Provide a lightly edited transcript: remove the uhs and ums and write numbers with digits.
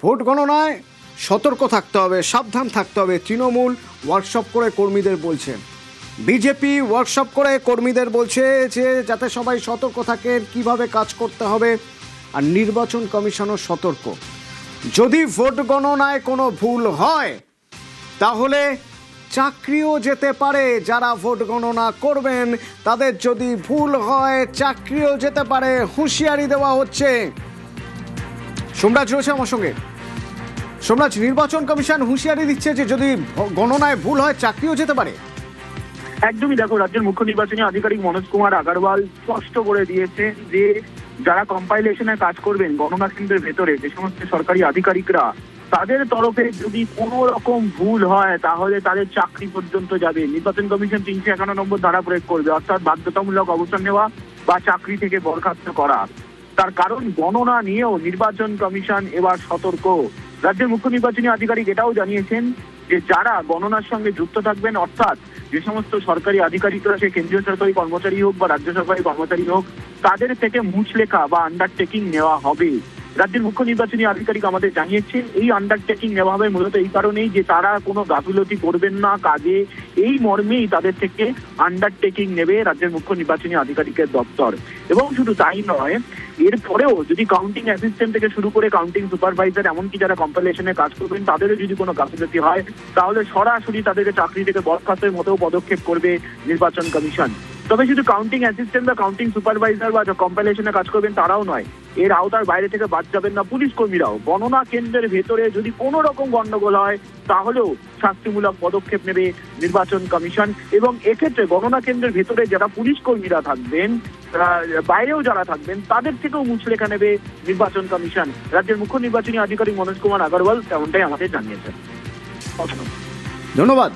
Vote গণনায় সতর্ক থাকতে হবে, সাবধান থাকতে হবে। তৃণমূল ওয়ার্কশপ করে কর্মীদের বলছে, বিজেপি ওয়ার্কশপ করে কর্মীদের বলছে যে যাতে সবাই সতর্ক থাকেন, কিভাবে কাজ করতে হবে। আর নির্বাচন কমিশনও সতর্ক, যদি ভোট গণনায় কোনো ভুল হয় তাহলে চাকরিও যেতে পারে। যারা ভোট গণনা করবেন তাদের যদি ভুল হয় চাকরিও যেতে পারে, হুঁশিয়ারি দেওয়া হচ্ছে। সোমরাজ রয়েছে আমার সঙ্গে। সোমরাজ, নির্বাচন কমিশন হুঁশিয়ারি দিচ্ছে যে যদি গণনায় ভুল হয় চাকরিও যেতে পারে। একদমই, দেখো, রাজ্যের মুখ্য নির্বাচনী আধিকারিক মনোজ কুমার আগরওয়াল স্পষ্ট করে দিয়েছে যে যারা কম্পাইলেশনে কাজ করবেন গণনা কেন্দ্রের ভেতরে, যে সমস্ত সরকারি আধিকারিকরা, তাদের তরফে যদি কোনো রকম ভুল হয় তাহলে তাদের চাকরি পর্যন্ত যাবে। নির্বাচন কমিশন 351 নম্বর ধারা প্রয়োগ করবে, অর্থাৎ বাধ্যতামূলক অবসর নেওয়া বা চাকরি থেকে বরখাস্ত করা। তার কারণ গণনা নিয়েও নির্বাচন কমিশন এবার সতর্ক। রাজ্যের মুখ্য নির্বাচনী আধিকারিক এটাও জানিয়েছেন যে যারা গণনার সঙ্গে যুক্ত থাকবেন, অর্থাৎ যে সমস্ত সরকারি আধিকারিকরা, সে কেন্দ্রীয় সরকারি কর্মচারী হোক বা রাজ্য সরকারি কর্মচারী হোক, তাদের থেকে মুচলেখা বা আন্ডারটেকিং নেওয়া হবে। রাজ্যের মুখ্য নির্বাচনী আধিকারিক আমাদের জানিয়েছেন এই আন্ডারটেকিং নেওয়া হবে মূলত এই কারণেই যে তারা কোনো গাফিলতি করবেন না কাজে, এই মর্মেই তাদের থেকে আন্ডারটেকিং নেবে রাজ্যের মুখ্য নির্বাচনী আধিকারিকের দপ্তর। এবং শুধু তাই নয়, এরপরেও যদি কাউন্টিং অ্যাসিস্ট্যান্ট থেকে শুরু করে কাউন্টিং সুপারভাইজার, এমনকি যারা কম্পাইলেশনে কাজ করবেন, তাদেরও যদি কোনো গাফিলতি হয় তাহলে সরাসরি তাদেরকে চাকরি থেকে বরখাস্তের মতো পদক্ষেপ করবে নির্বাচন কমিশন। তবে শুধু কাউন্টিং অ্যাসিস্ট্যান্ট বা কাউন্টিং সুপারভাইজার বা কম্পাইলেশনে কাজ করবেন তারাও নয়, এর আওতার বাইরে থেকে বাদ যাবেন না পুলিশ কর্মীরাও। গণনা কেন্দ্রের ভেতরে যদি কোনো রকম গন্ডগোল হয় তাহলেও শাস্তিমূলক পদক্ষেপ নেবে নির্বাচন কমিশন। এবং এক্ষেত্রে গণনা কেন্দ্রের ভেতরে যারা পুলিশ কর্মীরা থাকবেন, বাইরেও যারা থাকবেন, তাদের থেকেও মুচলেখা নেবে নির্বাচন কমিশন। রাজ্যের মুখ্য নির্বাচনী আধিকারিক মনোজ কুমার আগরওয়াল তেমনটাই আমাদের জানিয়েছেন। ধন্যবাদ।